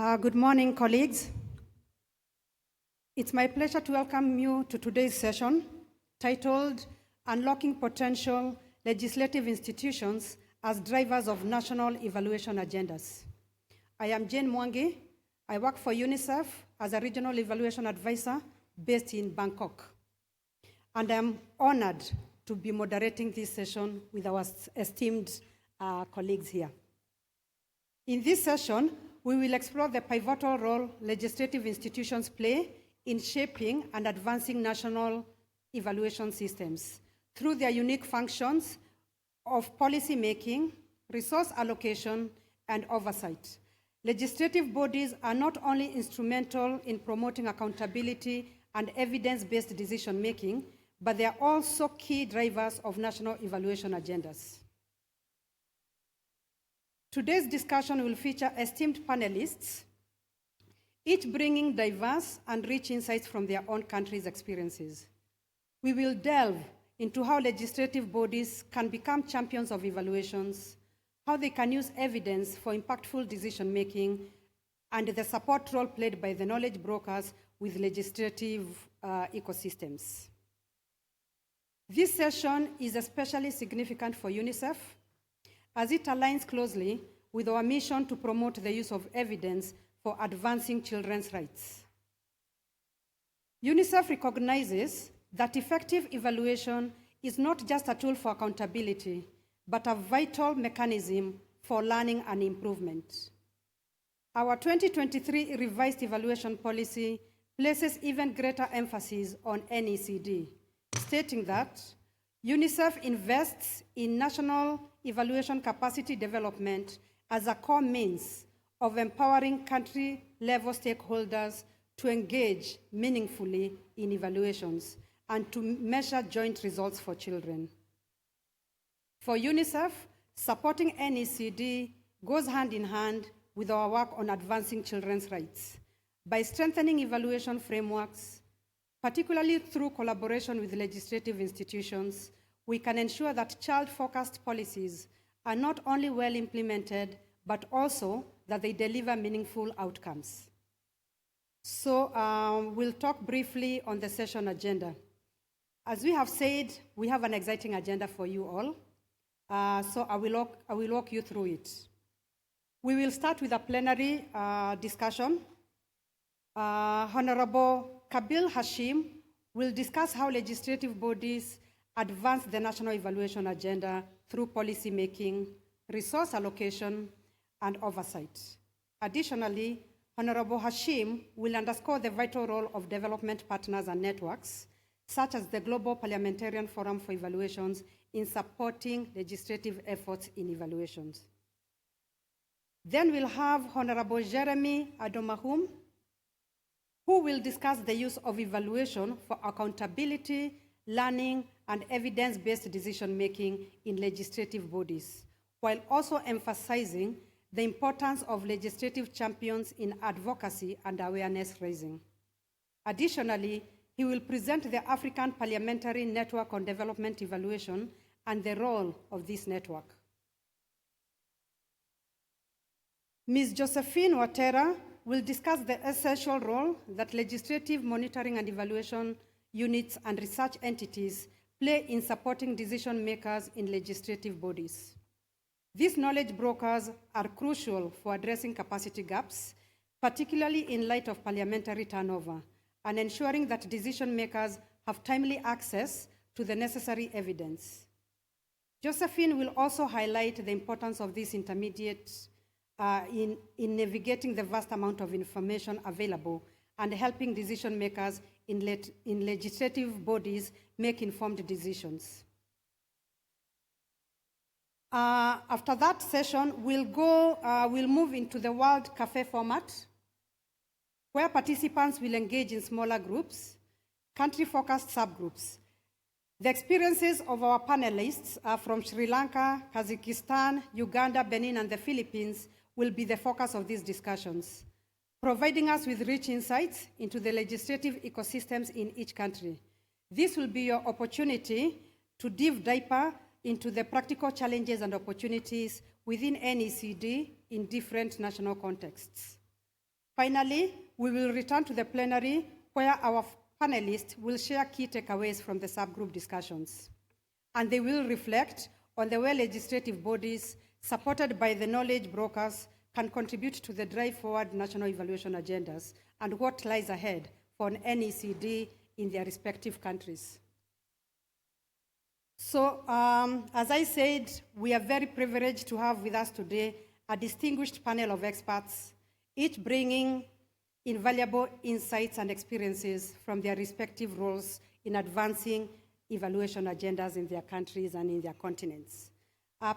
Good morning, colleagues. It's my pleasure to welcome you to today's session titled Unlocking Potential Legislative Institutions as Drivers of National Evaluation Agendas. I am Jane Mwangi. I work for UNICEF as a Regional Evaluation Advisor based in Bangkok. And I'm honored to be moderating this session with our esteemed colleagues here. In this session, we will explore the pivotal role legislative institutions play in shaping and advancing national evaluation systems through their unique functions of policy making, resource allocation, and oversight. Legislative bodies are not only instrumental in promoting accountability and evidence-based decision making, but they are also key drivers of national evaluation agendas. Today's discussion will feature esteemed panelists, each bringing diverse and rich insights from their own country's experiences. We will delve into how legislative bodies can become champions of evaluations, how they can use evidence for impactful decision-making, and the support role played by the knowledge brokers with legislative ecosystems. This session is especially significant for UNICEF, as it aligns closely with our mission to promote the use of evidence for advancing children's rights. UNICEF recognizes that effective evaluation is not just a tool for accountability, but a vital mechanism for learning and improvement. Our 2023 revised evaluation policy places even greater emphasis on NECD, stating that UNICEF invests in national evaluation capacity development as a core means of empowering country-level stakeholders to engage meaningfully in evaluations and to measure joint results for children. For UNICEF, supporting NECD goes hand in hand with our work on advancing children's rights. By strengthening evaluation frameworks, particularly through collaboration with legislative institutions, we can ensure that child-focused policies are not only well implemented, but also that they deliver meaningful outcomes. So we'll talk briefly on the session agenda. As we have said, we have an exciting agenda for you all. So I will walk you through it. We will start with a plenary discussion. Honorable Kabil Hashim will discuss how legislative bodies advance the national evaluation agenda through policy making, resource allocation, and oversight. Additionally, Honorable Hashim will underscore the vital role of development partners and networks, such as the Global Parliamentarian Forum for Evaluations, in supporting legislative efforts in evaluations. Then we'll have Honorable Jeremy Adomahum, who will discuss the use of evaluation for accountability, learning, and evidence-based decision-making in legislative bodies, while also emphasizing the importance of legislative champions in advocacy and awareness raising. Additionally, he will present the African Parliamentary Network on Development Evaluation and the role of this network. Ms. Josephine Watera will discuss the essential role that legislative monitoring and evaluation units and research entities play in supporting decision makers in legislative bodies. These knowledge brokers are crucial for addressing capacity gaps, particularly in light of parliamentary turnover, and ensuring that decision makers have timely access to the necessary evidence. Josephine will also highlight the importance of this intermediate in navigating the vast amount of information available and helping decision makers in legislative bodies make informed decisions. After that session, we'll move into the World Cafe format, where participants will engage in smaller groups, country-focused subgroups. The experiences of our panelists from Sri Lanka, Kazakhstan, Uganda, Benin, and the Philippines will be the focus of these discussions, providing us with rich insights into the legislative ecosystems in each country. This will be your opportunity to dive deeper into the practical challenges and opportunities within NECD in different national contexts. Finally, we will return to the plenary where our panelists will share key takeaways from the subgroup discussions. And they will reflect on the way legislative bodies, supported by the knowledge brokers, can contribute to the drive forward national evaluation agendas and what lies ahead for an NECD in their respective countries. So, as I said, we are very privileged to have with us today a distinguished panel of experts, each bringing invaluable insights and experiences from their respective roles in advancing evaluation agendas in their countries and in their continents.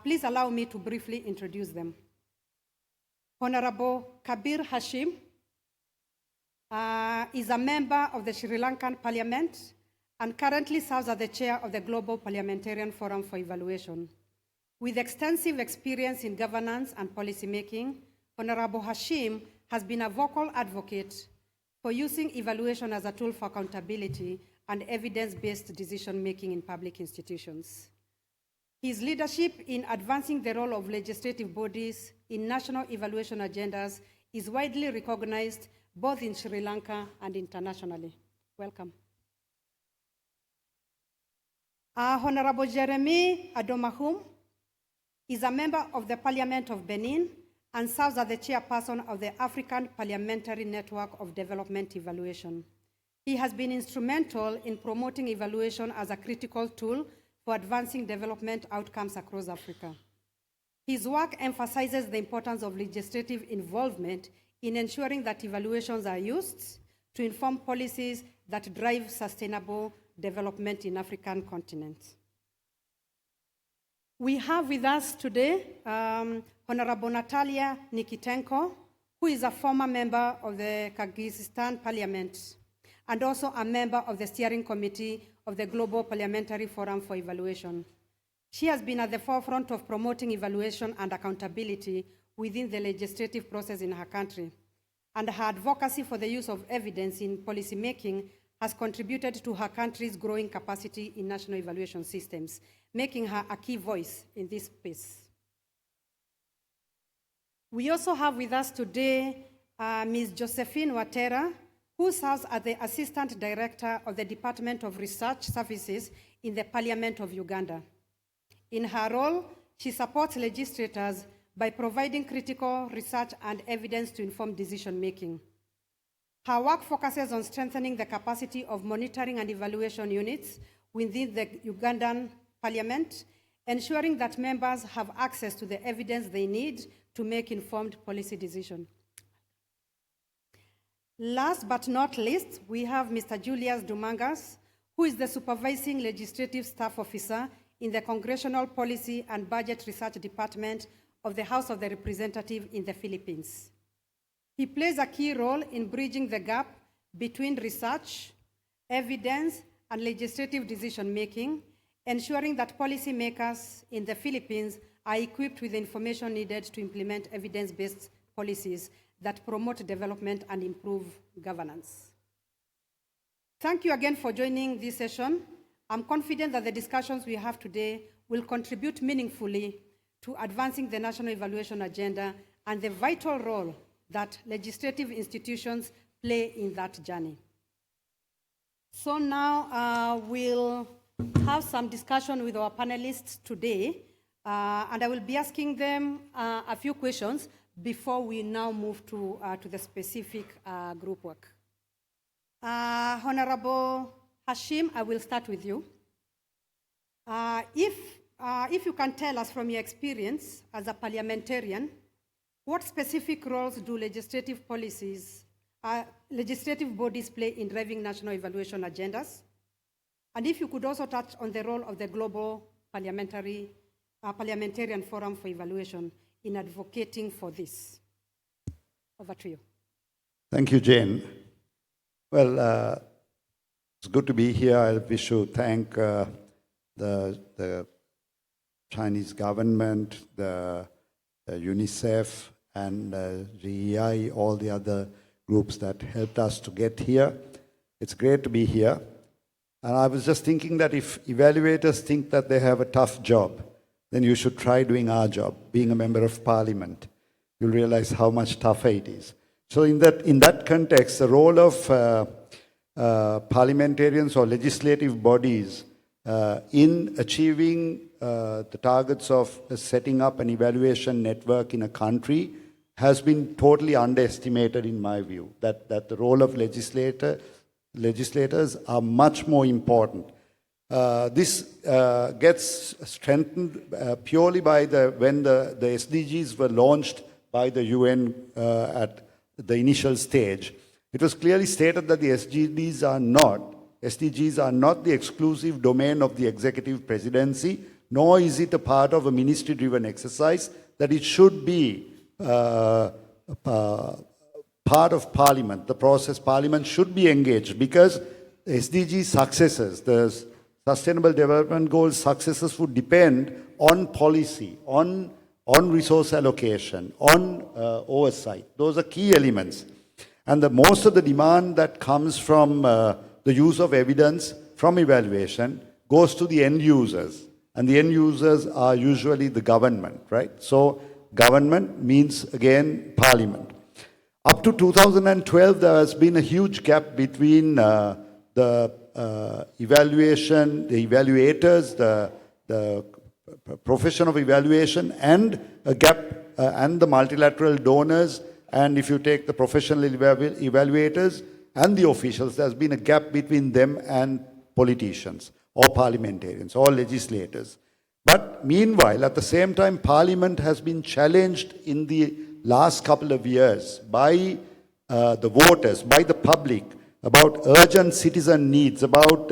Please allow me to briefly introduce them. Honorable Kabir Hashim is a member of the Sri Lankan Parliament and currently serves as the chair of the Global Parliamentarian Forum for Evaluation. With extensive experience in governance and policymaking, Honorable Hashim has been a vocal advocate for using evaluation as a tool for accountability and evidence-based decision-making in public institutions. His leadership in advancing the role of legislative bodies in national evaluation agendas is widely recognized both in Sri Lanka and internationally. Welcome. Honorable Jeremy Adomahum is a member of the Parliament of Benin and serves as the chairperson of the African Parliamentary Network of Development Evaluation. He has been instrumental in promoting evaluation as a critical tool for advancing development outcomes across Africa. His work emphasizes the importance of legislative involvement in ensuring that evaluations are used to inform policies that drive sustainable development in African continent. We have with us today Honorable Natalia Nikitenko, who is a former member of the Kyrgyzstan Parliament and also a member of the steering committee of the Global Parliamentary Forum for Evaluation. She has been at the forefront of promoting evaluation and accountability within the legislative process in her country, and her advocacy for the use of evidence in policymaking has contributed to her country's growing capacity in national evaluation systems, making her a key voice in this space. We also have with us today Ms. Josephine Watera, who serves as the Assistant Director of the Department of Research Services in the Parliament of Uganda. In her role, she supports legislators by providing critical research and evidence to inform decision-making. Her work focuses on strengthening the capacity of monitoring and evaluation units within the Ugandan Parliament, ensuring that members have access to the evidence they need to make informed policy decisions. Last but not least, we have Mr. Julius Dumangas, who is the Supervising Legislative Staff Officer in the Congressional Policy and Budget Research Department of the House of the Representatives in the Philippines. He plays a key role in bridging the gap between research, evidence, and legislative decision-making, ensuring that policymakers in the Philippines are equipped with the information needed to implement evidence-based policies that promote development and improve governance. Thank you again for joining this session. I'm confident that the discussions we have today will contribute meaningfully to advancing the national evaluation agenda and the vital role that legislative institutions play in that journey. So now we'll have some discussion with our panelists today, and I will be asking them a few questions before we now move to the specific group work. Honorable Hashim, I will start with you. If you can tell us from your experience as a parliamentarian, what specific roles do legislative policies, legislative bodies play in driving national evaluation agendas? And if you could also touch on the role of the Global Parliamentarian Forum for Evaluation in advocating for this. Over to you. Thank you, Jane. Well, it's good to be here. I wish to thank the Chinese government, the UNICEF, and GEI, all the other groups that helped us to get here. It's great to be here. And I was just thinking that if evaluators think that they have a tough job, then you should try doing our job, being a member of parliament. You'll realize how much tougher it is. So in that context, the role of parliamentarians or legislative bodies in achieving the targets of setting up an evaluation network in a country has been totally underestimated in my view, that the role of legislators are much more important. This gets strengthened purely by when the SDGs were launched by the UN at the initial stage. It was clearly stated that the SDGs are not the exclusive domain of the executive presidency, nor is it a part of a ministry-driven exercise, that it should be part of Parliament, the process. Parliament should be engaged because SDG successes, the Sustainable Development Goals successes would depend on policy, on resource allocation, on oversight. Those are key elements. And most of the demand that comes from the use of evidence from evaluation goes to the end users. And the end users are usually the government, right? So government means, again, Parliament. Up to 2012, there has been a huge gap between the evaluation, the evaluators, the profession of evaluation, and a gap, and the multilateral donors. And if you take the professional evaluators and the officials, there's been a gap between them and politicians or parliamentarians or legislators. But meanwhile, at the same time, Parliament has been challenged in the last couple of years by the voters, by the public, about urgent citizen needs, about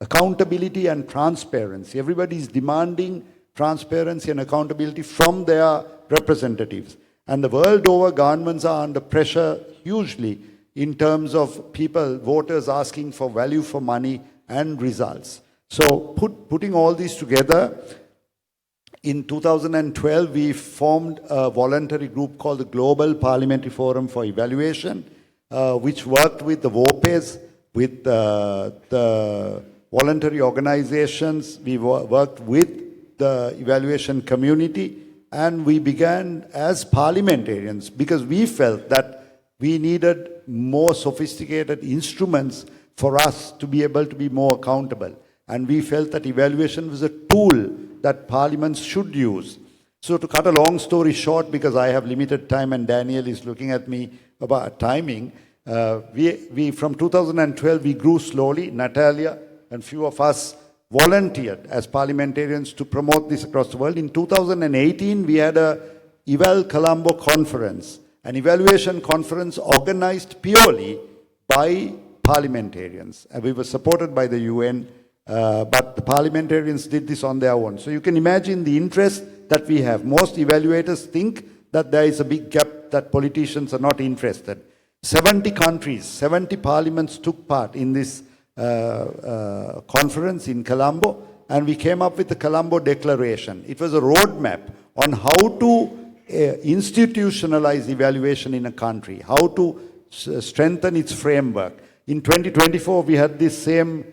accountability and transparency. Everybody is demanding transparency and accountability from their representatives. And the world over, governments are under pressure hugely in terms of people, voters asking for value for money and results. So putting all these together, in 2012, we formed a voluntary group called the Global Parliamentary Forum for Evaluation, which worked with the VOPEs, with the voluntary organizations. We worked with the evaluation community, and we began as parliamentarians because we felt that we needed more sophisticated instruments for us to be able to be more accountable. And we felt that evaluation was a tool that parliaments should use. So to cut a long story short, because I have limited time and Daniel is looking at me about timing, we from 2012, we grew slowly. Natalia and few of us volunteered as parliamentarians to promote this across the world. In 2018, we had a Eval Colombo conference, an evaluation conference organized purely by parliamentarians. And we were supported by the UN, but the parliamentarians did this on their own. So you can imagine the interest that we have. Most evaluators think that there is a big gap, that politicians are not interested. 70 countries, 70 parliaments took part in this conference in Colombo, and we came up with the Colombo Declaration. It was a roadmap on how to institutionalize evaluation in a country, how to strengthen its framework. In 2024, we had this same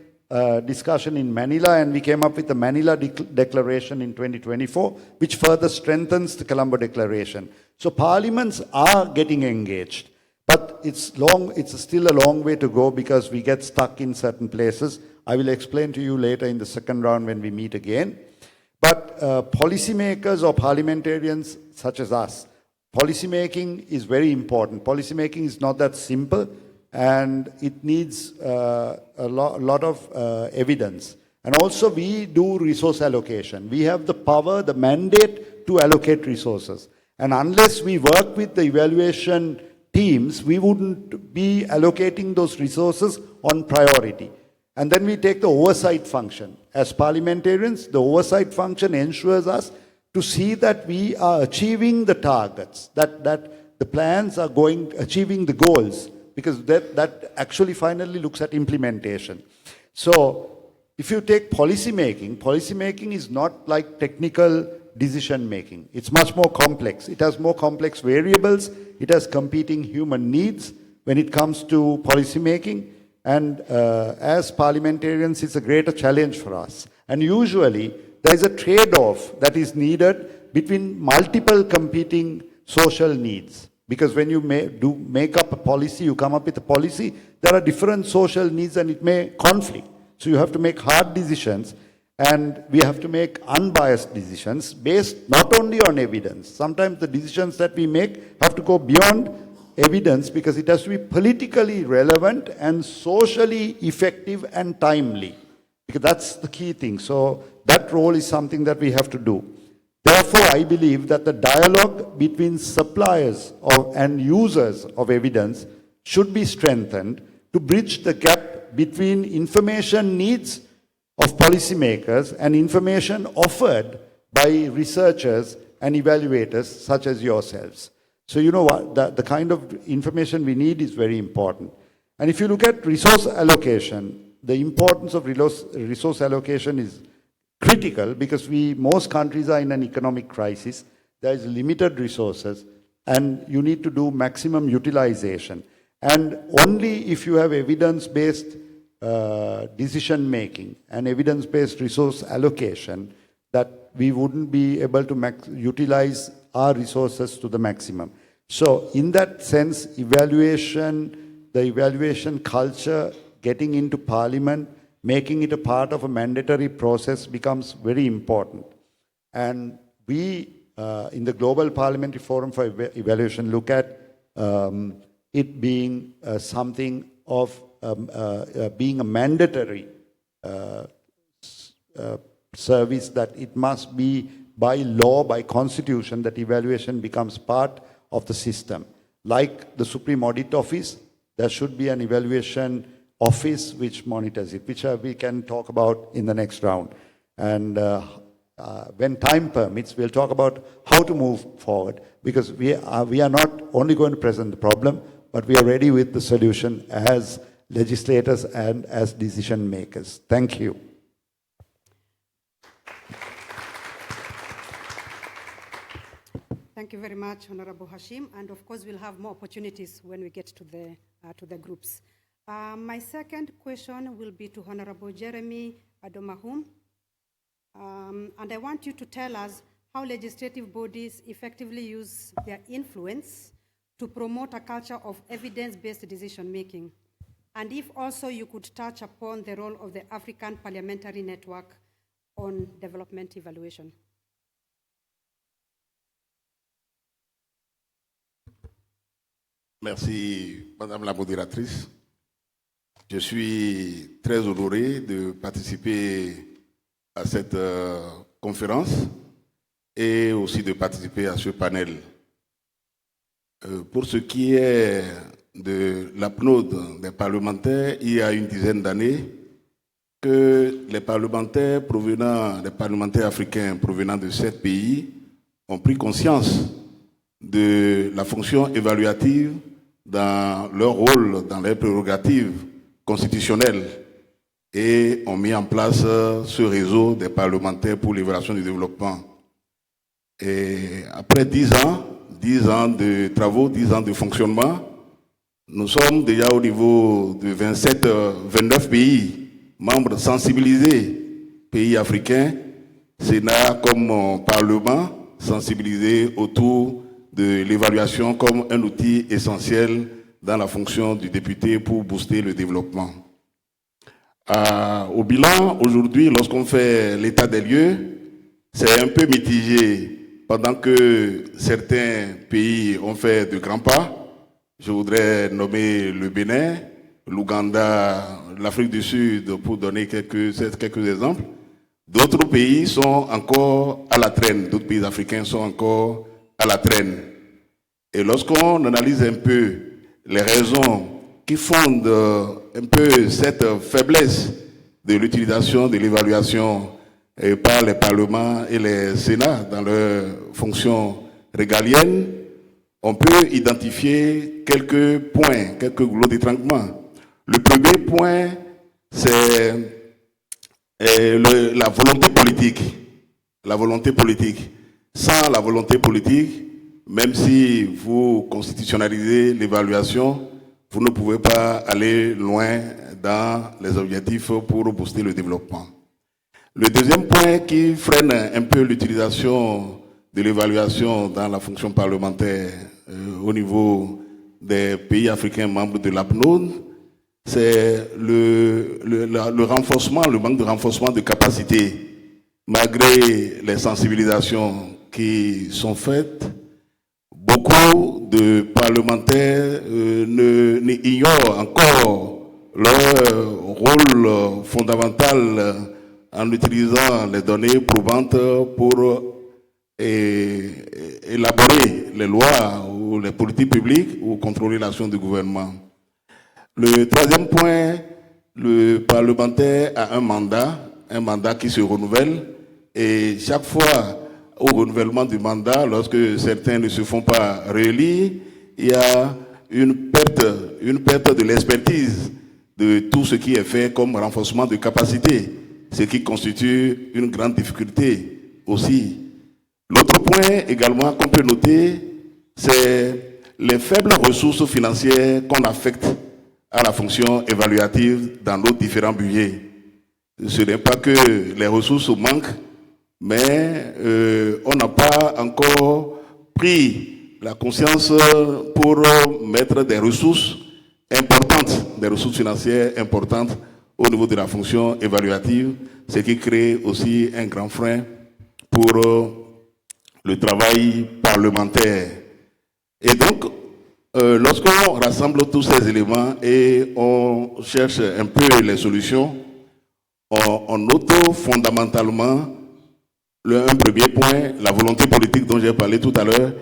discussion in Manila, and we came up with the Manila Declaration in 2024, which further strengthens the Colombo Declaration. So parliaments are getting engaged. But it's still a long way to go because we get stuck in certain places. I will explain to you later in the second round when we meet again. But policymakers or parliamentarians such as us, policymaking is very important. Policymaking is not that simple, and it needs a lot of evidence. And also we do resource allocation. We have the power, the mandate to allocate resources. And unless we work with the evaluation teams, we wouldn't be allocating those resources on priority. And then we take the oversight function. As parliamentarians, the oversight function ensures us to see that we are achieving the targets, that the plans are achieving the goals, because that actually finally looks at implementation. So if you take policymaking is not like technical decision making. It's much more complex. It has more complex variables. It has competing human needs when it comes to policy making. And as parliamentarians, it's a greater challenge for us. And usually, there is a trade-off that is needed between multiple competing social needs. Because when you make up a policy, you come up with a policy, there are different social needs and it may conflict. So you have to make hard decisions, and we have to make unbiased decisions based not only on evidence. Sometimes the decisions that we make have to go beyond evidence because it has to be politically relevant and socially effective and timely. Because that's the key thing. So that role is something that we have to do. Therefore, I believe that the dialogue between suppliers and users of evidence should be strengthened to bridge the gap between information needs of policymakers and information offered by researchers and evaluators such as yourselves. So you know what, the kind of information we need is very important. And if you look at resource allocation, the importance of resource allocation is critical because most countries are in an economic crisis. There is limited resources and you need to do maximum utilization. And only if you have evidence-based decision making and evidence-based resource allocation that we wouldn't be able to utilize our resources to the maximum. So in that sense, the evaluation culture, getting into Parliament, making it a part of a mandatory process becomes very important. And we, in the Global Parliamentary Forum for Evaluation, look at it being something of being a mandatory service, that it must be by law, by constitution, that evaluation becomes part of the system. Like the Supreme Audit Office, there should be an evaluation office which monitors it, which we can talk about in the next round. And when time permits, we'll talk about how to move forward, because we are not only going to present the problem, but we are ready with the solution as legislators and as decision makers. Thank you. Thank you very much, Honorable Hashim. And of course, we'll have more opportunities when we get to the groups. My second question will be to Honorable Jeremy Adomahum. And I want you to tell us how legislative bodies effectively use their influence to promote a culture of evidence-based decision-making. And if also you could touch upon the role of the African Parliamentary Network on development evaluation. Merci, Madame la modératrice. Je suis très honoré de participer à cette conférence et aussi de participer à ce panel. Pour ce qui est de l'apnode des parlementaires, il y a une dizaine d'années que les parlementaires africains provenant de 7 pays ont pris conscience de la fonction évaluative dans leur rôle, dans leurs prérogatives constitutionnelles, et ont mis en place ce réseau des parlementaires pour l'évaluation du développement. Et après 10 ans de travaux, 10 ans de fonctionnement, nous sommes déjà au niveau de 29 pays, membres sensibilisés, pays africains, Sénat comme Parlement, sensibilisés autour de l'évaluation comme un outil essentiel dans la fonction du député pour booster le développement. Au bilan, aujourd'hui, lorsqu'on fait l'état des lieux, c'est un peu mitigé. Pendant que certains pays ont fait de grands pas, je voudrais nommer le Bénin, l'Ouganda, l'Afrique du Sud, pour donner quelques exemples. D'autres pays sont encore à la traîne, d'autres pays africains sont encore à la traîne. Et lorsqu'on analyse un peu les raisons qui fondent un peu cette faiblesse de l'utilisation de l'évaluation par les parlements et les sénats dans leurs fonctions régaliennes, on peut identifier quelques points, quelques goulots d'étranglement. Le premier point, c'est la volonté politique. La volonté politique. Sans la volonté politique, même si vous constitutionnalisez l'évaluation, vous ne pouvez pas aller loin dans les objectifs pour booster le développement. Le deuxième point qui freine un peu l'utilisation de l'évaluation dans la fonction parlementaire au niveau des pays africains membres de l'APNOD, c'est le renforcement, le manque de renforcement de capacité. Malgré les sensibilisations qui sont faites, beaucoup de parlementaires ignorent encore leur rôle fondamental en utilisant les données probantes pour élaborer les lois ou les politiques publiques ou contrôler l'action du gouvernement. Le troisième point, le parlementaire a un mandat qui se renouvelle, et chaque fois au renouvellement du mandat, lorsque certains ne se font pas réélire, il y a une perte de l'expertise de tout ce qui est fait comme renforcement de capacité, ce qui constitue une grande difficulté aussi. L'autre point également qu'on peut noter, c'est les faibles ressources financières qu'on affecte à la fonction évaluative dans nos différents budgets. Ce n'est pas que les ressources manquent, mais on n'a pas encore pris la conscience pour mettre des ressources importantes, des ressources financières importantes au niveau de la fonction évaluative, ce qui crée aussi un grand frein pour le travail parlementaire. Et donc, lorsqu'on rassemble tous ces éléments et on cherche un peu les solutions, on note fondamentalement un premier point, la volonté politique dont j'ai parlé tout à l'heure,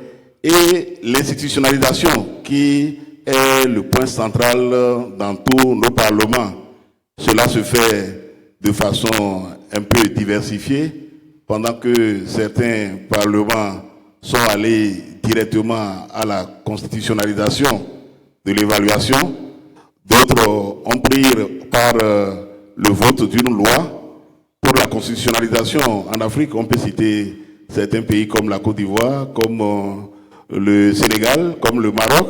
et l'institutionnalisation qui est le point central dans tous nos parlements. Cela se fait de façon un peu diversifiée, pendant que certains parlements sont allés directement à la constitutionnalisation de l'évaluation, d'autres ont pris par le vote d'une loi pour la constitutionnalisation. En Afrique, on peut citer certains pays comme la Côte d'Ivoire, comme le Sénégal, comme le Maroc,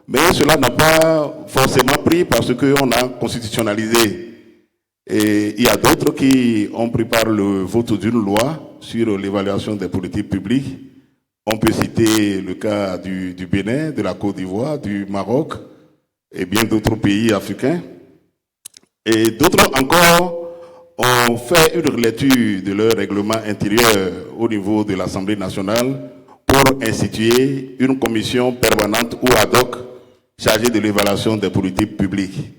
mais cela n'a pas forcément pris parce qu'on a constitutionnalisé. Et il y a d'autres qui ont pris par le vote d'une loi sur l'évaluation des politiques publiques. On peut citer le cas du Bénin, de la Côte d'Ivoire, du Maroc et bien d'autres pays africains. Et d'autres encore ont fait une relecture de leur règlement intérieur au niveau de l'Assemblée nationale pour instituer une commission permanente ou ad hoc chargée de l'évaluation des politiques publiques.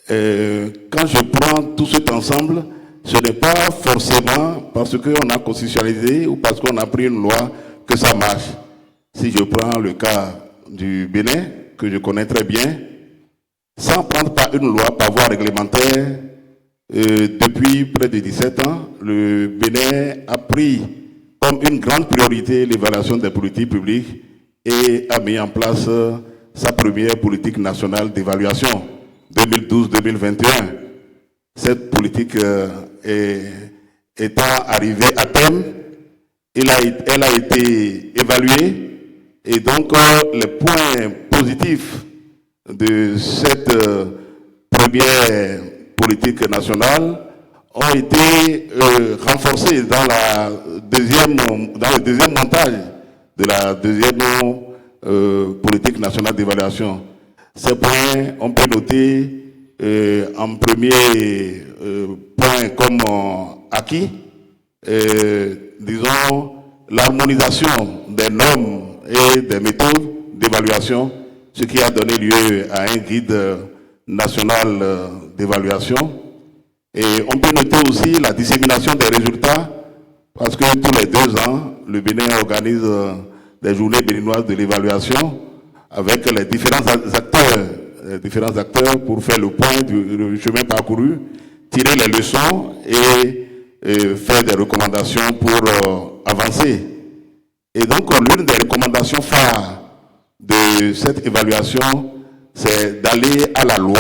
Quand je prends tout cet ensemble, ce n'est pas forcément parce qu'on a constitutionnalisé ou parce qu'on a pris une loi que ça marche. Si je prends le cas du Bénin, que je connais très bien, sans prendre par une loi, par voie réglementaire, depuis près de 17 ans, le Bénin a pris comme une grande priorité l'évaluation des politiques publiques et a mis en place sa première politique nationale d'évaluation, 2012-2021. Cette politique étant arrivée à terme, elle a été évaluée, et donc les points positifs de cette première politique nationale ont été renforcés dans le deuxième montage de la deuxième politique nationale d'évaluation. Ces points, on peut noter en premier point comme acquis, disons, l'harmonisation des normes et des méthodes d'évaluation, ce qui a donné lieu à un guide national d'évaluation. Et on peut noter aussi la dissémination des résultats, parce que tous les 2 ans, le Bénin organise des journées béninoises de l'évaluation avec les différents acteurs pour faire le point du chemin parcouru, tirer les leçons et faire des recommandations pour avancer. Et donc, l'une des recommandations phares de cette évaluation, c'est d'aller à la loi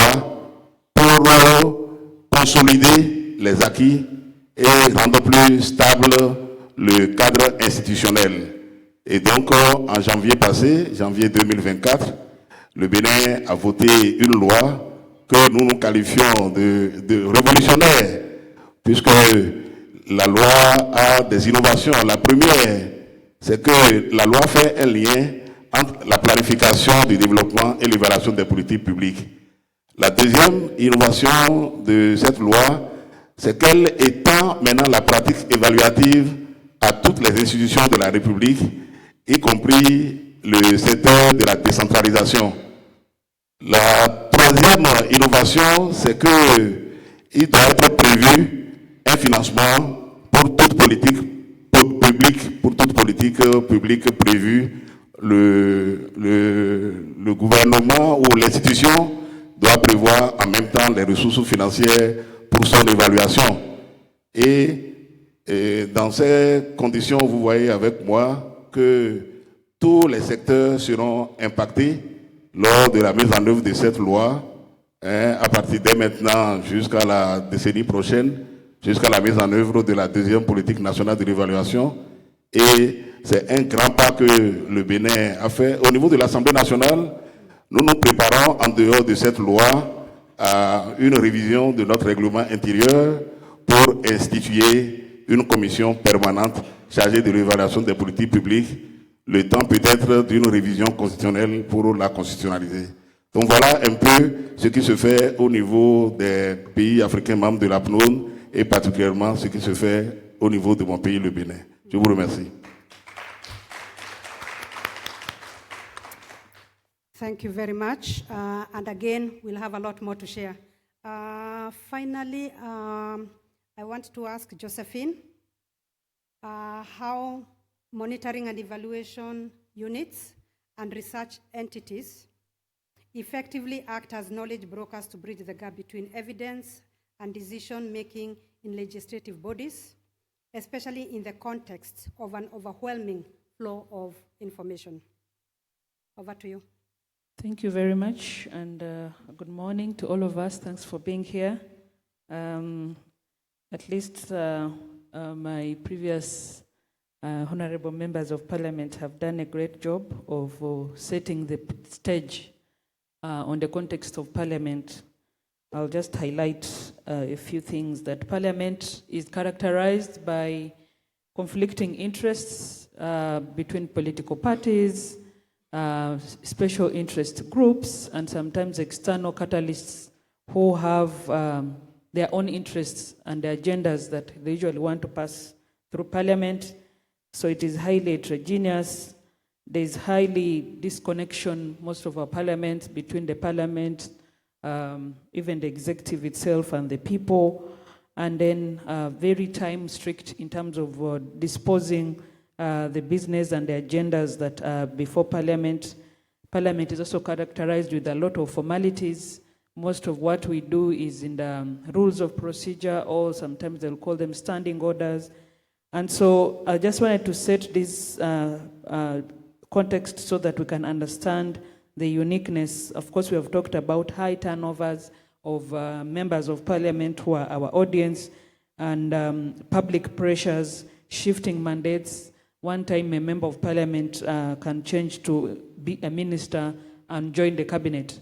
pour consolider les acquis et rendre plus stable le cadre institutionnel. Et donc, en janvier passé, janvier 2024, le Bénin a voté une loi que nous qualifions de révolutionnaire, puisque la loi a des innovations. La première, c'est que la loi fait un lien entre la planification du développement et l'évaluation des politiques publiques. La deuxième innovation de cette loi, c'est qu'elle étend maintenant la pratique évaluative à toutes les institutions de la République, y compris le secteur de la décentralisation. La troisième innovation, c'est qu'il doit être prévu un financement pour toute politique publique prévue. Le gouvernement ou l'institution doit prévoir en même temps les ressources financières pour son évaluation. Et dans ces conditions, vous voyez avec moi que tous les secteurs seront impactés lors de la mise en œuvre de cette loi, à partir dès maintenant jusqu'à la décennie prochaine, jusqu'à la mise en œuvre de la deuxième politique nationale de l'évaluation. Et c'est un grand pas que le Bénin a fait. Au niveau de l'Assemblée nationale, nous nous préparons en dehors de cette loi à une révision de notre règlement intérieur pour instituer une commission permanente chargée de l'évaluation des politiques publiques, le temps peut-être d'une révision constitutionnelle pour la constitutionnaliser. Donc voilà un peu ce qui se fait au niveau des pays africains membres de la PNOD et particulièrement ce qui se fait au niveau de mon pays, le Bénin. Je vous remercie. Thank you very much. And again, we'll have a lot more to share. Finally, I want to ask Josephine how monitoring and evaluation units and research entities effectively act as knowledge brokers to bridge the gap between evidence and decision-making in legislative bodies, especially in the context of an overwhelming flow of information. Over to you. Thank you very much, and good morning to all of us. Thanks for being here. At least my previous honorable members of parliament have done a great job of setting the stage on the context of parliament. I'll just highlight a few things. That parliament is characterized by conflicting interests between political parties, special interest groups, and sometimes external catalysts who have their own interests and the agendas that they usually want to pass through parliament. So it is highly heterogeneous. There is highly disconnection, most of our parliaments, between the parliament, even the executive itself and the people, and then very time strict in terms of disposing the business and the agendas that are before parliament. Parliament is also characterized with a lot of formalities. Most of what we do is in the rules of procedure, or sometimes they'll call them standing orders. And so I just wanted to set this context so that we can understand the uniqueness. Of course, we have talked about high turnovers of members of parliament who are our audience, and public pressures, shifting mandates. One time a member of parliament can change to be a minister and join the cabinet.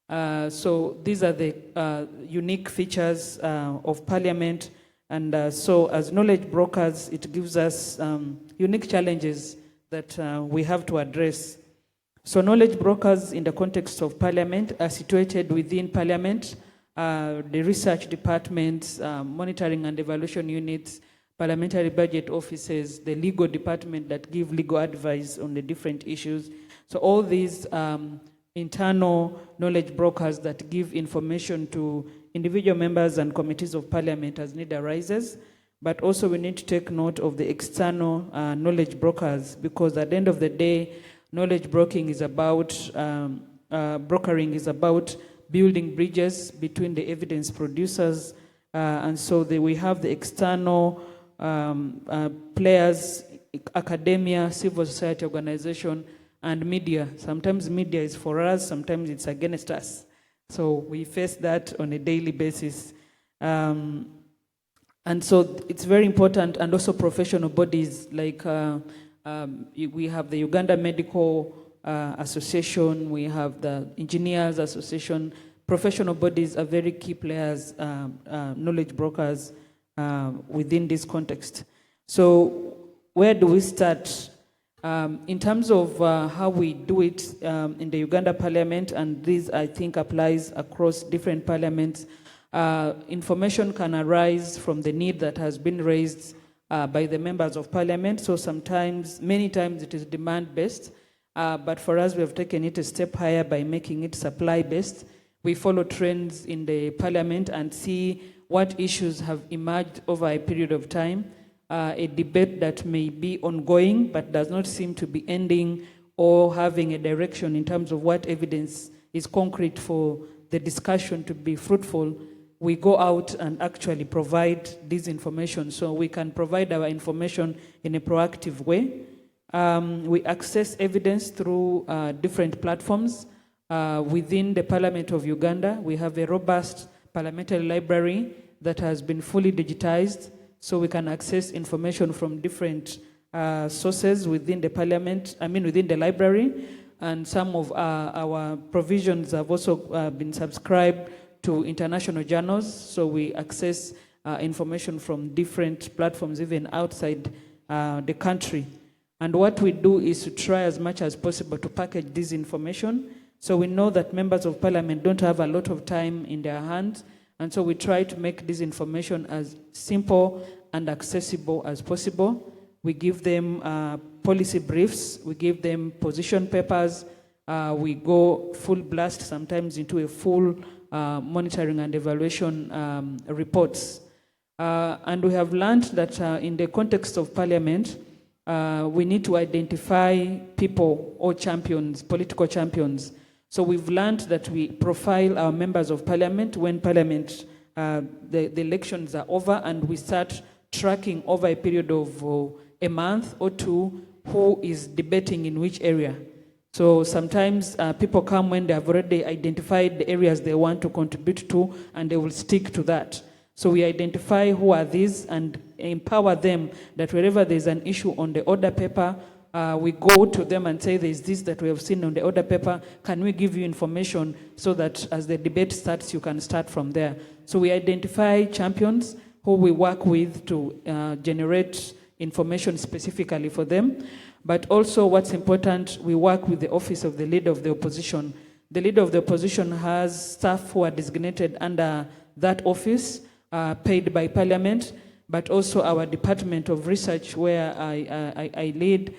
So these are the unique features of parliament. And so as knowledge brokers, it gives us unique challenges that we have to address. So knowledge brokers in the context of parliament are situated within parliament, the research departments, monitoring and evaluation units, parliamentary budget offices, the legal department that give legal advice on the different issues. So all these internal knowledge brokers that give information to individual members and committees of parliament as need arises. But also we need to take note of the external knowledge brokers, because at the end of the day, knowledge brokering is about building bridges between the evidence producers, and so we have the external players, academia, civil society organization, and media. Sometimes media is for us, sometimes it's against us. So we face that on a daily basis. And so it's very important, and also professional bodies like we have the Uganda Medical Association, we have the Engineers Association. Professional bodies are very key players, knowledge brokers within this context. So where do we start? In terms of how we do it in the Uganda Parliament, and this I think applies across different parliaments, information can arise from the need that has been raised by the members of Parliament. So sometimes, many times it is demand-based, but for us we have taken it a step higher by making it supply-based. We follow trends in the Parliament and see what issues have emerged over a period of time. A debate that may be ongoing but does not seem to be ending or having a direction in terms of what evidence is concrete for the discussion to be fruitful, we go out and actually provide this information. So we can provide our information in a proactive way. We access evidence through different platforms. Within the Parliament of Uganda, we have a robust parliamentary library that has been fully digitized, so we can access information from different sources within the parliament, within the library, and some of our provisions have also been subscribed to international journals, so we access information from different platforms, even outside the country. And what we do is to try as much as possible to package this information. So we know that members of parliament don't have a lot of time in their hands, and so we try to make this information as simple and accessible as possible. We give them policy briefs, we give them position papers, we go full blast sometimes into a full monitoring and evaluation reports. And we have learned that in the context of parliament, we need to identify people or champions, political champions. So we've learned that we profile our members of parliament when parliament, the elections are over, and we start tracking over a period of a month or two who is debating in which area. So sometimes people come when they have already identified the areas they want to contribute to, and they will stick to that. So we identify who are these and empower them that wherever there's an issue on the order paper, we go to them and say, there's this that we have seen on the order paper, can we give you information so that as the debate starts, you can start from there. So we identify champions who we work with to generate information specifically for them. But also what's important, we work with the office of the leader of the opposition. The leader of the opposition has staff who are designated under that office, paid by parliament, but also our Department of Research, where I lead,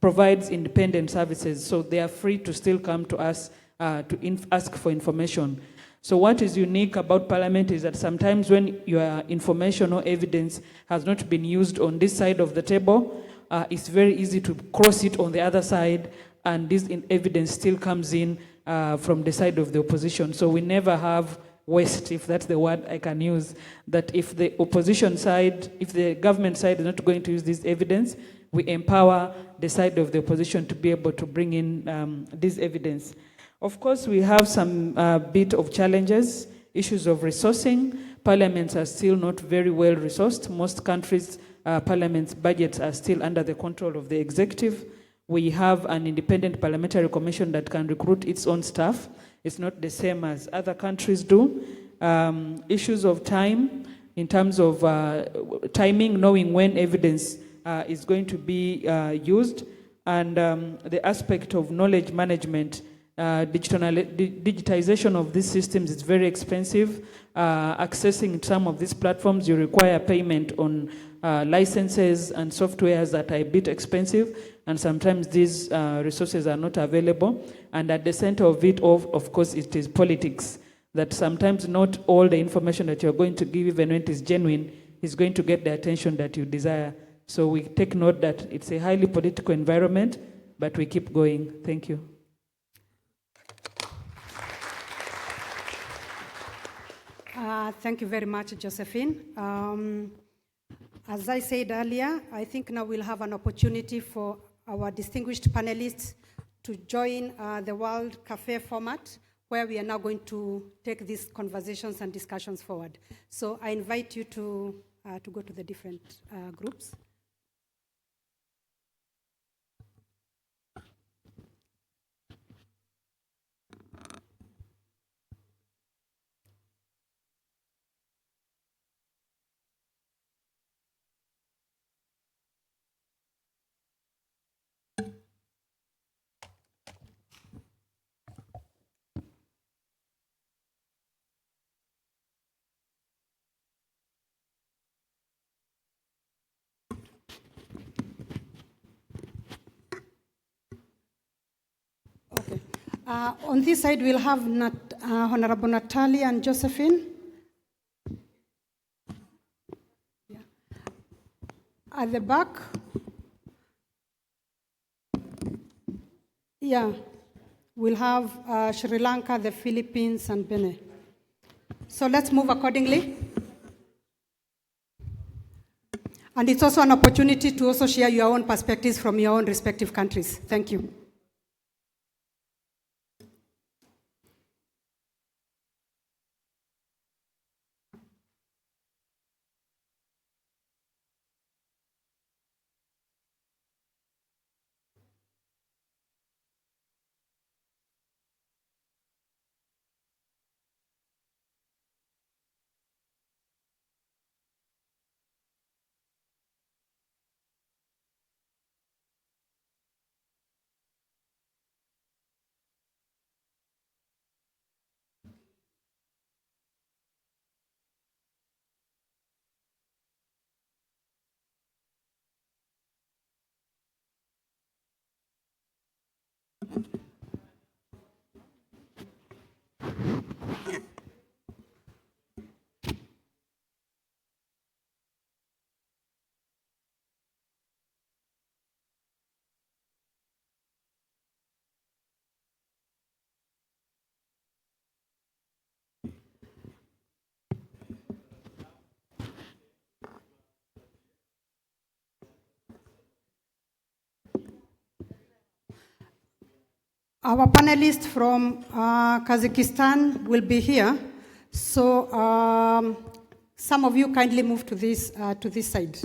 provides independent services. So they are free to still come to us to ask for information. So what is unique about Parliament is that sometimes when your information or evidence has not been used on this side of the table, it's very easy to cross it on the other side, and this evidence still comes in from the side of the opposition. So we never have waste, if that's the word I can use, that if the opposition side, if the government side is not going to use this evidence, we empower the side of the opposition to be able to bring in this evidence. Of course, we have some bit of challenges, issues of resourcing. Parliaments are still not very well resourced. Most countries' parliaments' budgets are still under the control of the executive. We have an independent parliamentary commission that can recruit its own staff. It's not the same as other countries do. Issues of time, in terms of timing, knowing when evidence is going to be used, and the aspect of knowledge management. Digitization of these systems is very expensive. Accessing some of these platforms, you require payment on licenses and softwares that are a bit expensive, and sometimes these resources are not available. And at the center of it, of course, it is politics, that sometimes not all the information that you're going to give, even when it is genuine, is going to get the attention that you desire. So we take note that it's a highly political environment, but we keep going. Thank you. Thank you very much, Josephine. As I said earlier, I think now we'll have an opportunity for our distinguished panelists to join the World Cafe format, where we are now going to take these conversations and discussions forward. So I invite you to go to the different groups. On this side, we'll have Honorable Natalia and Josephine. Yeah. At the back. Yeah, we'll have Sri Lanka, the Philippines, and Benin. So let's move accordingly. And it's also an opportunity to also share your own perspectives from your own respective countries. Thank you. Our panelists from Kazakhstan will be here. So some of you kindly move to this side.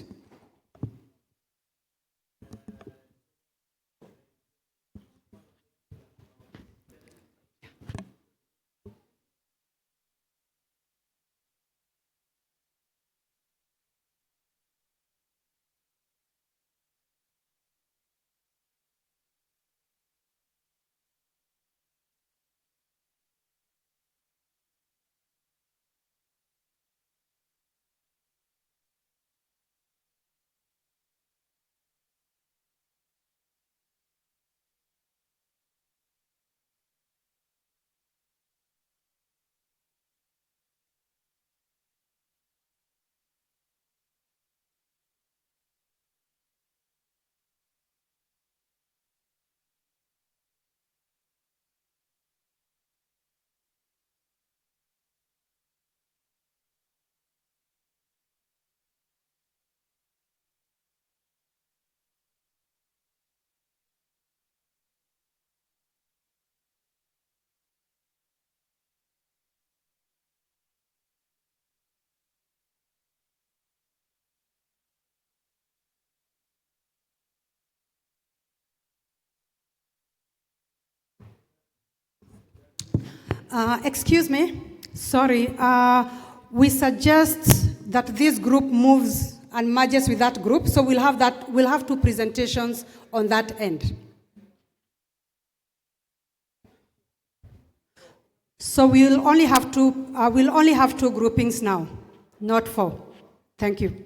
Excuse me, sorry. We suggest that this group moves and merges with that group, so we'll have two presentations on that end. So we'll only have two groupings now, not four. Thank you.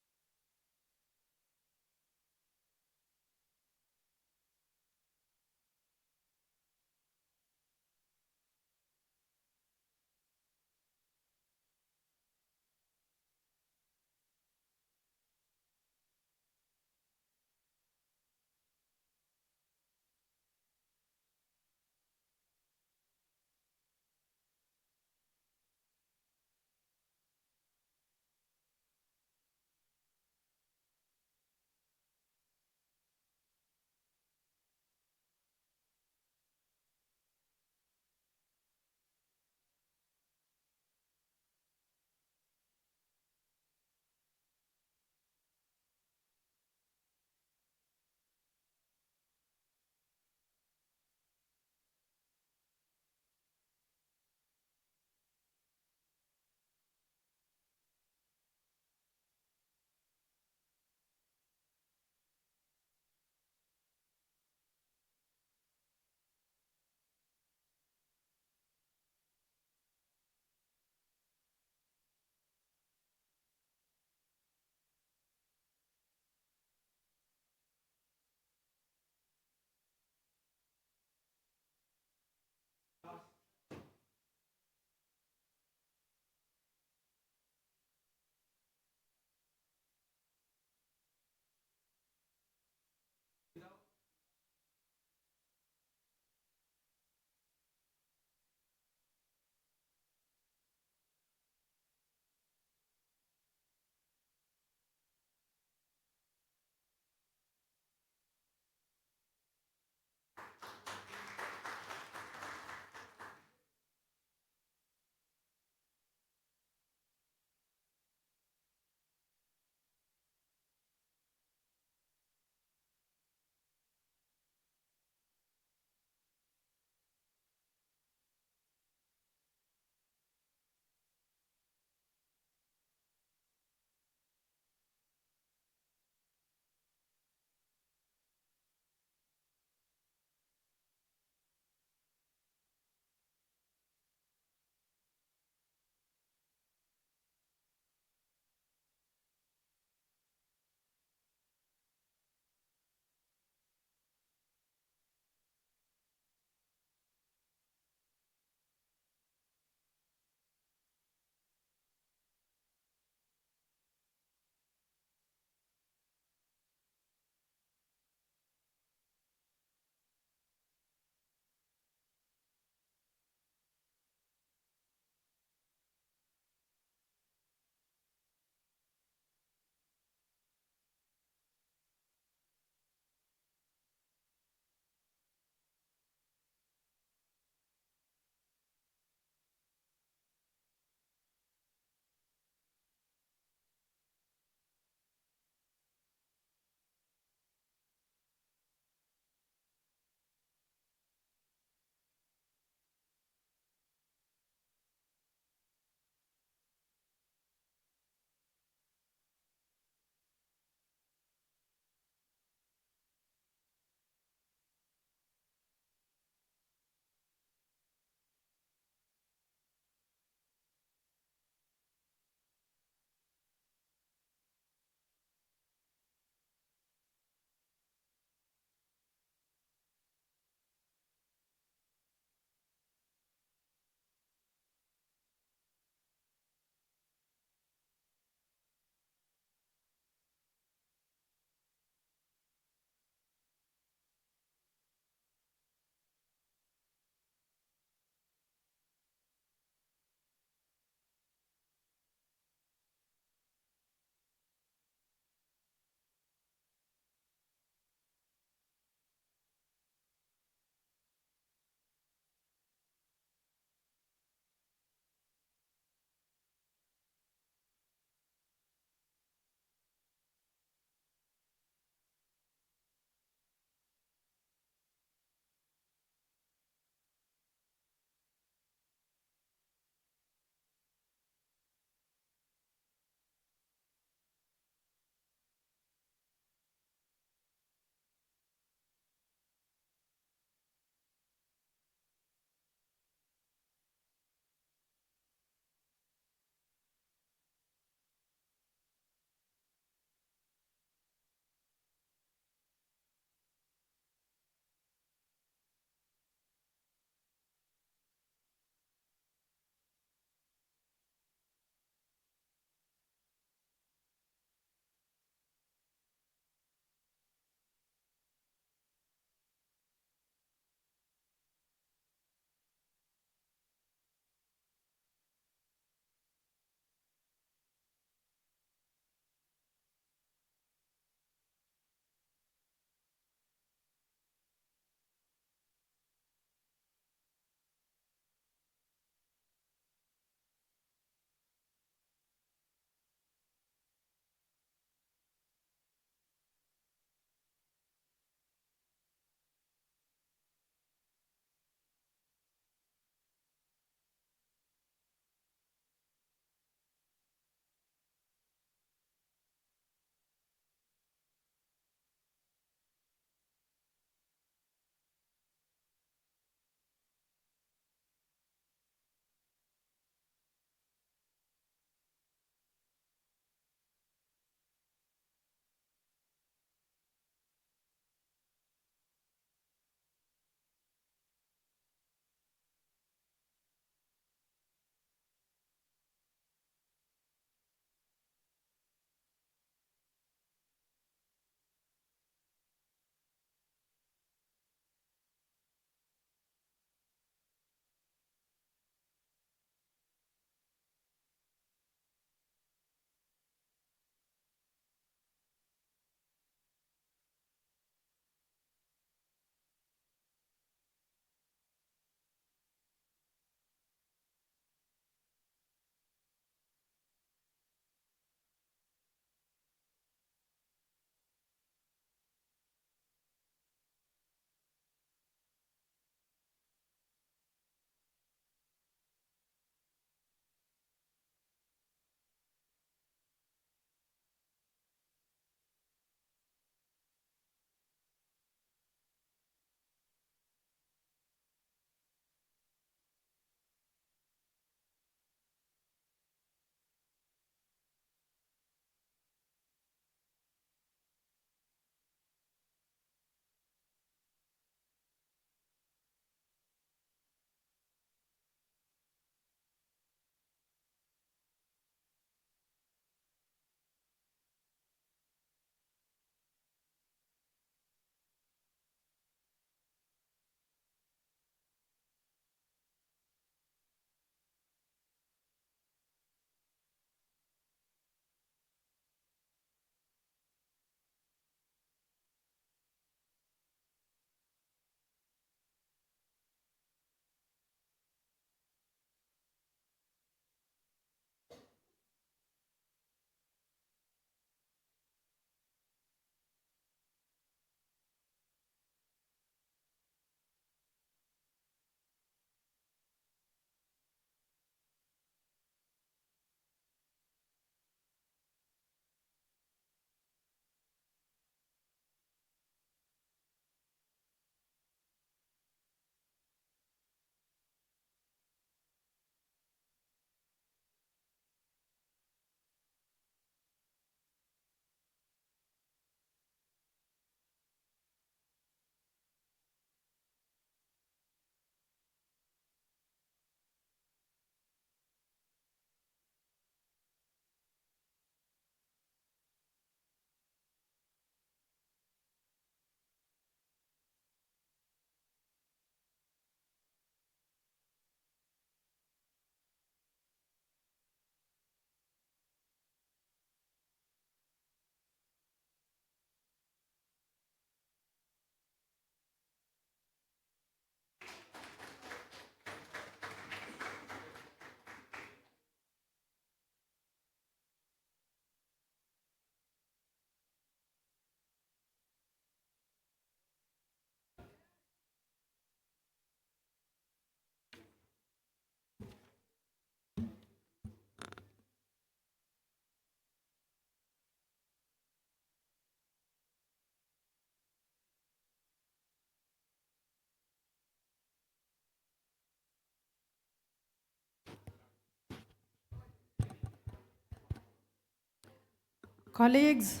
Colleagues,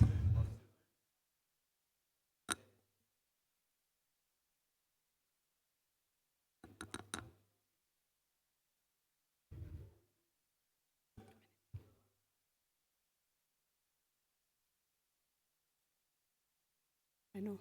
I know.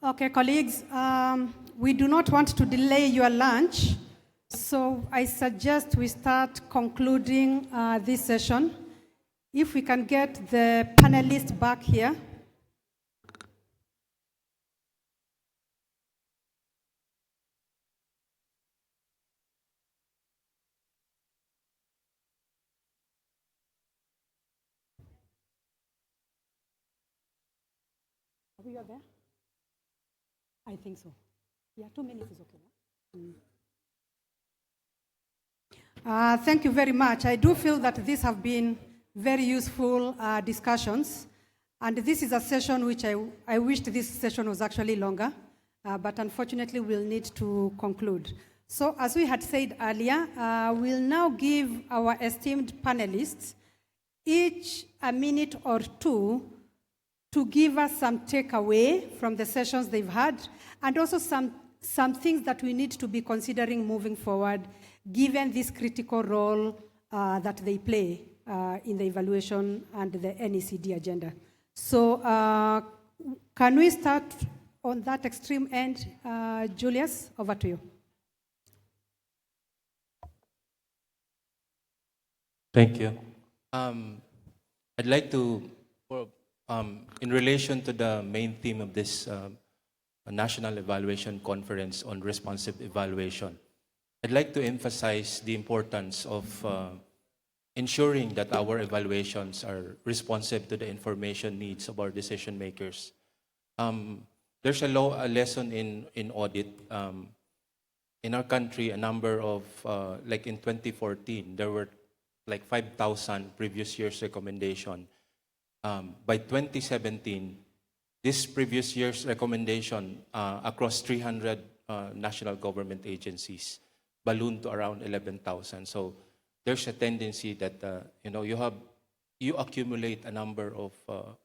Okay, colleagues, we do not want to delay your lunch, so I suggest we start concluding this session. If we can get the panelists back here. Are we all there? I think so. Yeah, 2 minutes is okay. Thank you very much. I do feel that these have been very useful discussions. And this is a session which I wished this session was actually longer, but unfortunately we'll need to conclude. So as we had said earlier, we'll now give our esteemed panelists each a minute or two to give us some takeaway from the sessions they've had, and also some things that we need to be considering moving forward, given this critical role that they play in the evaluation and the NECD agenda. So can we start on that extreme end? Julius, over to you. Thank you. I'd like to, in relation to the main theme of this National Evaluation Conference on Responsive Evaluation, I'd like to emphasize the importance of ensuring that our evaluations are responsive to the information needs of our decision makers. There's a lesson in audit. In our country, a number of, like in 2014, there were like 5,000 previous year's recommendation. By 2017, this previous year's recommendation across 300 national government agencies ballooned to around 11,000. So there's a tendency that you accumulate a number of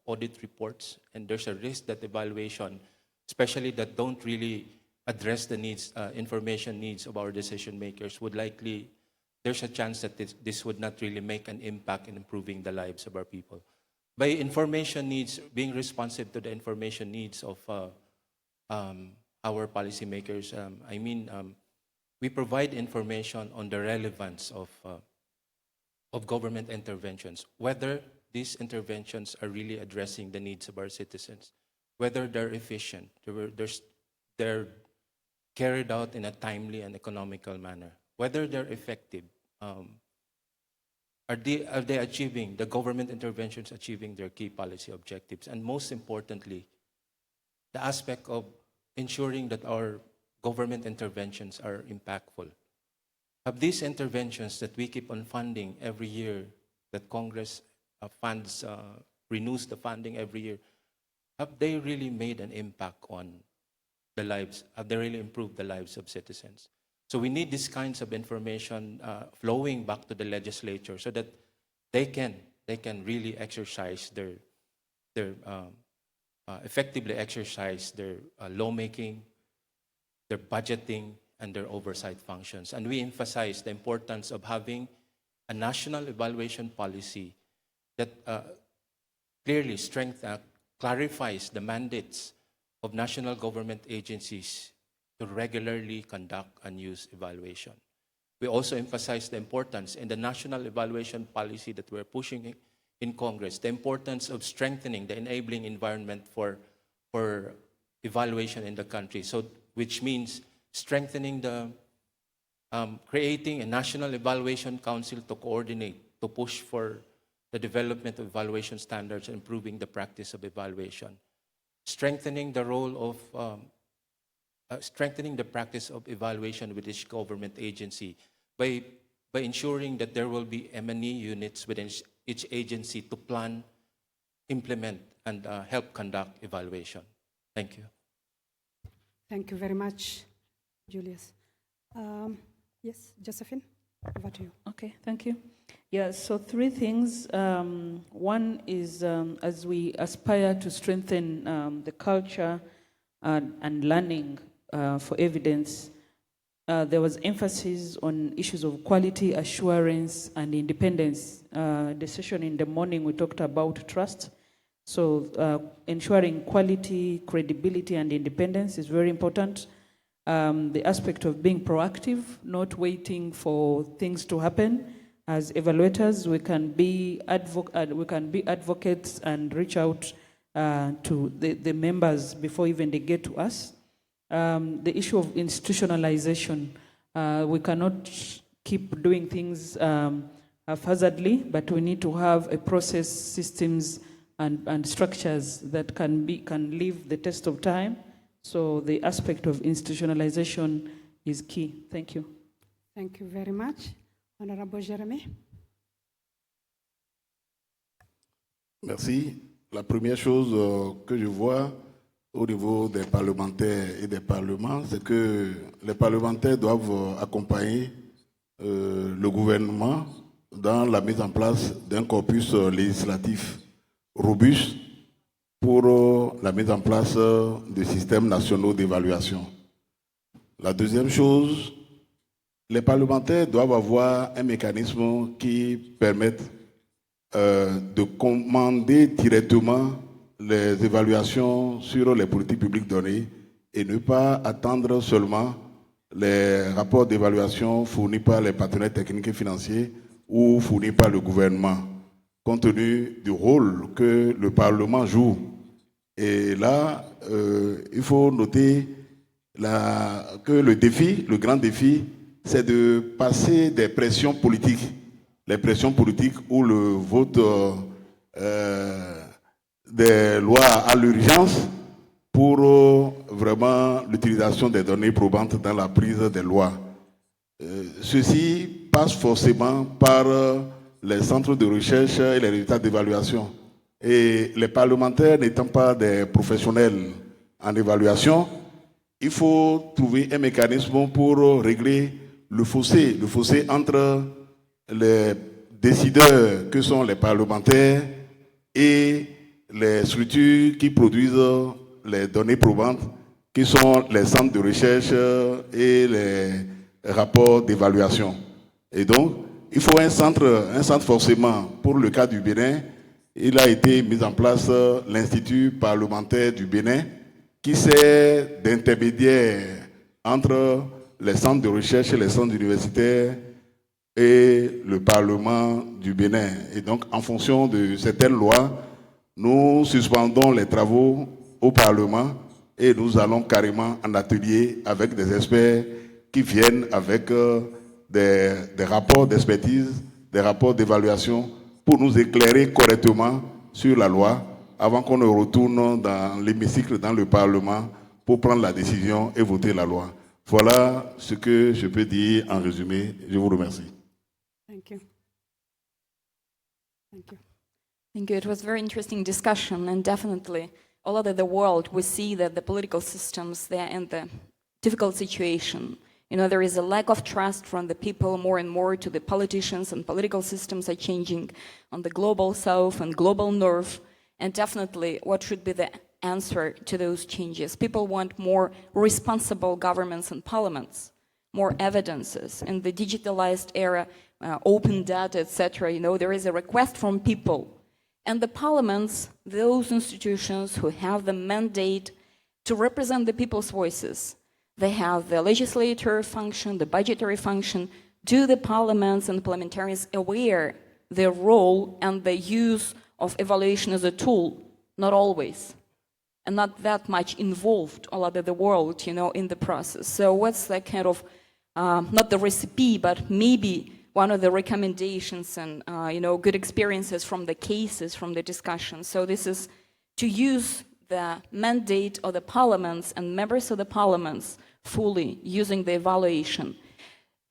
audit reports, and there's a risk that evaluation, especially that don't really address the needs, information needs of our decision makers, would likely, there's a chance that this would not really make an impact in improving the lives of our people. By information needs, being responsive to the information needs of our policymakers, I mean, we provide information on the relevance of government interventions, whether these interventions are really addressing the needs of our citizens, whether they're efficient, they're carried out in a timely and economical manner, whether they're effective. Are they achieving, the government interventions achieving their key policy objectives? And most importantly, the aspect of ensuring that our government interventions are impactful. Have these interventions that we keep on funding every year, that Congress renews the funding every year, have they really made an impact on the lives? Have they really improved the lives of citizens? So we need these kinds of information flowing back to the legislature so that they can really exercise their effectively exercise their lawmaking, their budgeting, and their oversight functions. And we emphasize the importance of having a national evaluation policy that clearly clarifies the mandates of national government agencies to regularly conduct and use evaluation. We also emphasize the importance in the national evaluation policy that we're pushing in Congress, the importance of strengthening the enabling environment for evaluation in the country. So, which means strengthening creating a national evaluation council to coordinate, to push for the development of evaluation standards, and improving the practice of evaluation. Strengthening the role of strengthening the practice of evaluation with each government agency by ensuring that there will be M&E units within each agency to plan, implement, and help conduct evaluation. Thank you. Thank you very much, Julius. Yes, Josephine, over to you. Okay, thank you. Yeah, so three things. One is as we aspire to strengthen the culture and learning for evidence, there was emphasis on issues of quality assurance and independence. The session in the morning, we talked about trust. So ensuring quality, credibility, and independence is very important. The aspect of being proactive, not waiting for things to happen. As evaluators, we can be advocates and reach out to the members before even they get to us. The issue of institutionalization, we cannot keep doing things haphazardly, but we need to have a process, systems, and structures that can live the test of time. So the aspect of institutionalization is key. Thank you. Thank you very much. Honorable Jeremy. Merci. La première chose que je vois au niveau des parlementaires et des parlements, c'est que les parlementaires doivent accompagner le gouvernement dans la mise en place d'un corpus législatif robuste pour la mise en place de systèmes nationaux d'évaluation. La deuxième chose, les parlementaires doivent avoir un mécanisme qui permette de commander directement les évaluations sur les politiques publiques données et ne pas attendre seulement les rapports d'évaluation fournis par les partenaires techniques et financiers ou fournis par le gouvernement, compte tenu du rôle que le Parlement joue. Et là, il faut noter que le grand défi, c'est de passer des pressions politiques, les pressions politiques où le vote des lois à l'urgence pour vraiment l'utilisation des données probantes dans la prise des lois. Ceci passe forcément par les centres de recherche et les résultats d'évaluation. Et les parlementaires n'étant pas des professionnels en évaluation, il faut trouver un mécanisme pour régler le fossé entre les décideurs que sont les parlementaires et les structures qui produisent les données probantes, qui sont les centres de recherche et les rapports d'évaluation. Et donc, il faut un centre forcément. Pour le cas du Bénin, il a été mis en place l'Institut parlementaire du Bénin, qui sert d'intermédiaire entre les centres de recherche et les centres universitaires et le Parlement du Bénin. Et donc, en fonction de certaines lois, nous suspendons les travaux au Parlement et nous allons carrément en atelier avec des experts qui viennent avec des rapports d'expertise, des rapports d'évaluation pour nous éclairer correctement sur la loi avant qu'on ne retourne dans l'hémicycle, dans le Parlement pour prendre la décision et voter la loi. Voilà ce que je peux dire en résumé. Je vous remercie. Thank you. Thank you. Thank you. It was a very interesting discussion, and definitely all over the world we see that the political systems, they're in the difficult situation. You know, there is a lack of trust from the people more and more to the politicians, and political systems are changing on the global south and global north. And definitely what should be the answer to those changes? People want more responsible governments and parliaments, more evidences. In the digitalized era, open data, etc., you know, there is a request from people. And the parliaments, those institutions who have the mandate to represent the people's voices. They have the legislative function, the budgetary function. Do the parliaments and parliamentarians aware their role and the use of evaluation as a tool? Not always, and not that much involved all over the world, in the process. So what's the kind of, not the recipe, but maybe one of the recommendations and, good experiences from the cases, from the discussion. So this is to use the mandate of the parliaments and members of the parliaments fully using the evaluation.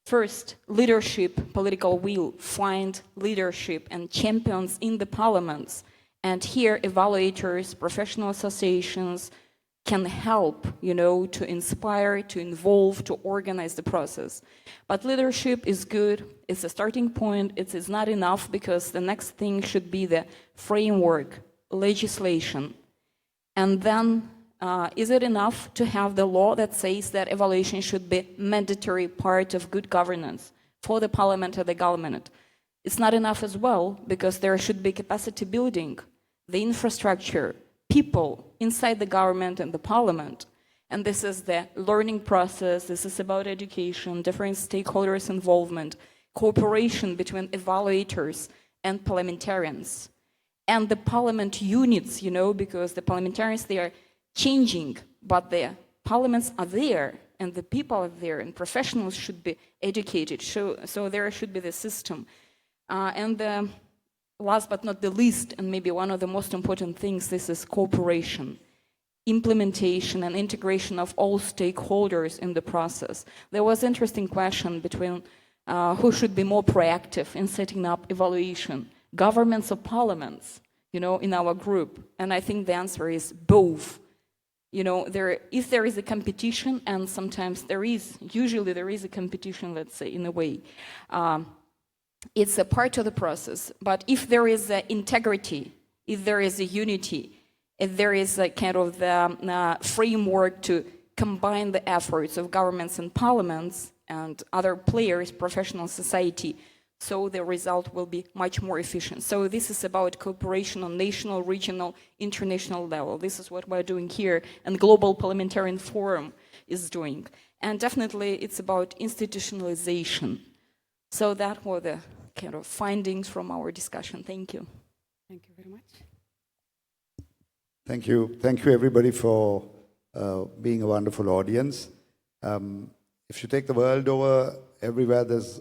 First, leadership, political will, find leadership and champions in the parliaments. And here, evaluators, professional associations can help, to inspire, to involve, to organize the process. But leadership is good, it's a starting point, it is not enough because the next thing should be the framework, legislation. And then, is it enough to have the law that says that evaluation should be mandatory part of good governance for the parliament or the government? It's not enough as well, because there should be capacity building, the infrastructure, people inside the government and the parliament. And this is the learning process, this is about education, different stakeholders' involvement, cooperation between evaluators and parliamentarians. And the parliament units, because the parliamentarians, they are changing, but the parliaments are there, and the people are there, and professionals should be educated. So there should be the system. And last but not the least, and maybe one of the most important things, this is cooperation, implementation and integration of all stakeholders in the process. There was an interesting question between who should be more proactive in setting up evaluation, governments or parliaments, in our group. And I think the answer is both. If there is a competition, and sometimes usually there is a competition, let's say, in a way, it's a part of the process. But if there is integrity, if there is a unity, if there is a kind of the framework to combine the efforts of governments and parliaments and other players, professional society, so the result will be much more efficient. So this is about cooperation on national, regional, international level. This is what we're doing here, and Global Parliamentarian Forum is doing. And definitely it's about institutionalization. So that were the kind of findings from our discussion. Thank you. Thank you very much. Thank you. Thank you, everybody, for being a wonderful audience. If you take the world over, everywhere there's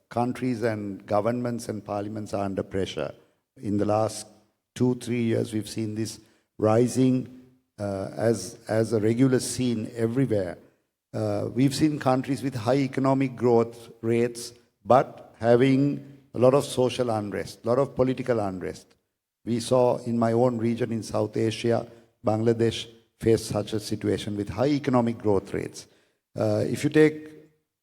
countries and governments and parliaments are under pressure. In the last 2-3 years, we've seen this rising as a regular scene everywhere. We've seen countries with high economic growth rates, but having a lot of social unrest, a lot of political unrest. We saw in my own region in South Asia, Bangladesh faced such a situation with high economic growth rates. If you take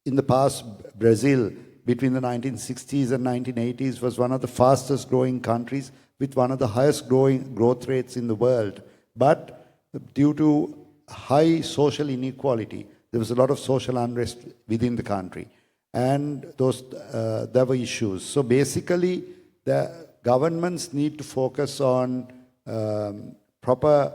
in the past, Brazil, between the 1960s and 1980s, was one of the fastest growing countries with one of the highest growth rates in the world. But due to high social inequality, there was a lot of social unrest within the country. And there were issues. So basically, the governments need to focus on proper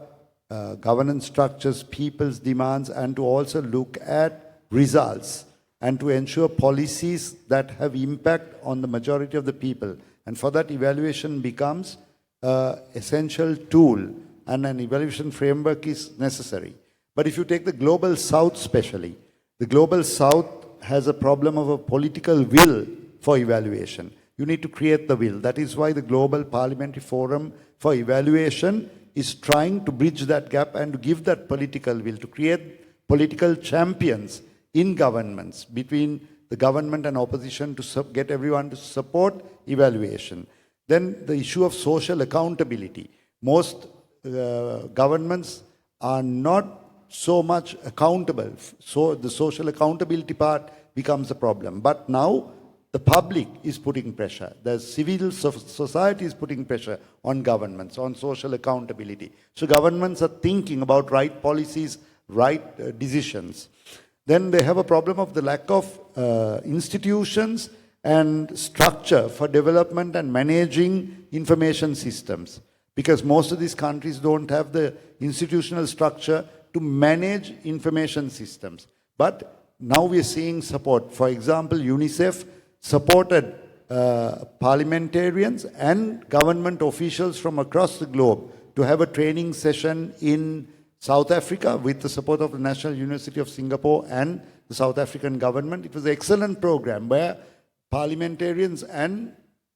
governance structures, people's demands, and to also look at results and to ensure policies that have impact on the majority of the people. And for that, evaluation becomes an essential tool, and an evaluation framework is necessary. But if you take the Global South especially, the Global South has a problem of a political will for evaluation. You need to create the will. That is why the Global Parliamentary Forum for Evaluation is trying to bridge that gap and to give that political will, to create political champions in governments, between the government and opposition, to get everyone to support evaluation. Then the issue of social accountability. Most governments are not so much accountable. So the social accountability part becomes a problem. But now the public is putting pressure. The civil society is putting pressure on governments, on social accountability. So governments are thinking about right policies, right decisions. Then they have a problem of the lack of institutions and structure for development and managing information systems, because most of these countries don't have the institutional structure to manage information systems. But now we're seeing support. For example, UNICEF supported parliamentarians and government officials from across the globe to have a training session in South Africa with the support of the National University of Singapore and the South African government. It was an excellent program where parliamentarians and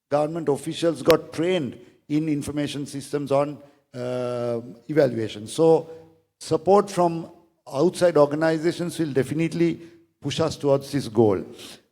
government officials got trained in information systems on evaluation. So support from outside organizations will definitely push us towards this goal.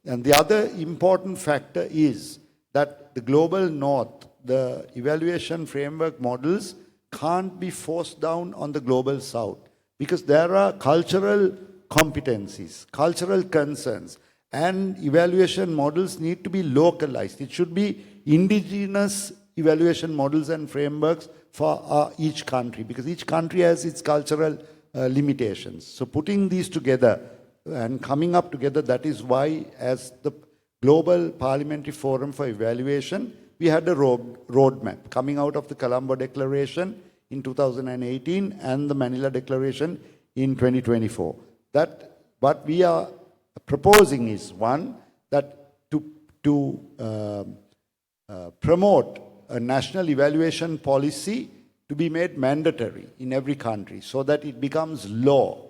And the other important factor is that the global north, the evaluation framework models can't be forced down on the global south, because there are cultural competencies, cultural concerns, and evaluation models need to be localized. It should be indigenous evaluation models and frameworks for each country, because each country has its cultural limitations. So putting these together and coming up together, that is why as the Global Parliamentary Forum for Evaluation, we had a roadmap coming out of the Colombo Declaration in 2018 and the Manila Declaration in 2024. That what we are proposing is, one, that to promote a national evaluation policy to be made mandatory in every country so that it becomes law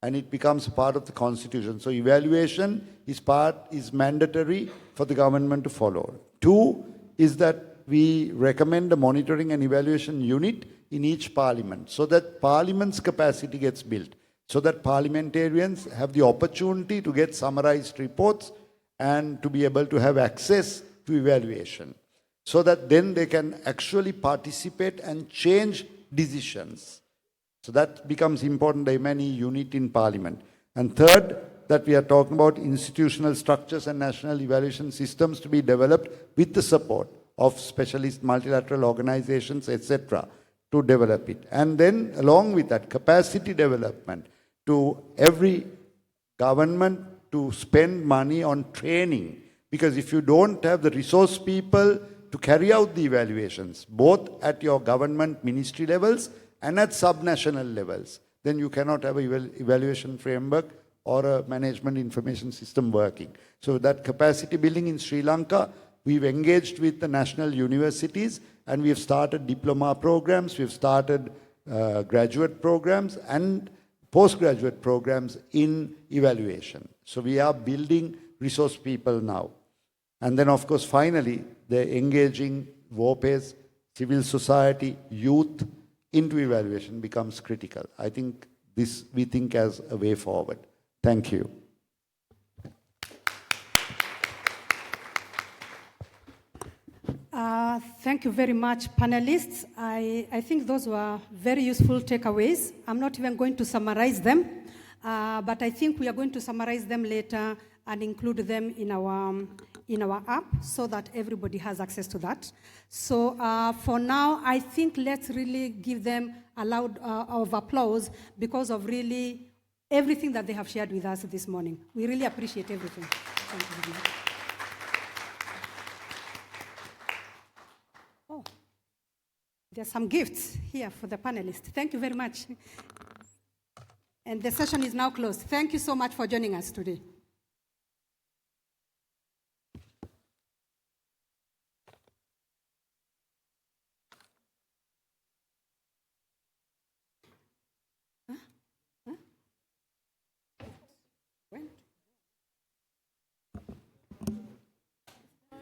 and it becomes part of the constitution. So evaluation is mandatory for the government to follow. Two is that we recommend a monitoring and evaluation unit in each parliament so that parliament's capacity gets built, so that parliamentarians have the opportunity to get summarized reports and to be able to have access to evaluation, so that then they can actually participate and change decisions. So that becomes important, the many unit in parliament. And third, that we are talking about institutional structures and national evaluation systems to be developed with the support of specialist multilateral organizations, etc., to develop it. And then along with that, capacity development to every government to spend money on training. Because if you don't have the resource people to carry out the evaluations, both at your government ministry levels and at subnational levels, then you cannot have an evaluation framework or a management information system working. So that capacity building in Sri Lanka, we've engaged with the national universities and we've started diploma programs, we've started graduate programs and postgraduate programs in evaluation. So we are building resource people now. And then of course, finally, the engaging WOPES, civil society, youth into evaluation becomes critical. I think this we think as a way forward. Thank you. Thank you very much, panelists. I think those were very useful takeaways. I'm not even going to summarize them, but I think we are going to summarize them later and include them in our app so that everybody has access to that. So for now, I think let's really give them a loud of applause because of really everything that they have shared with us this morning. We really appreciate everything. Thank you very much. Oh, there's some gifts here for the panelists. Thank you very much. And the session is now closed. Thank you so much for joining us today.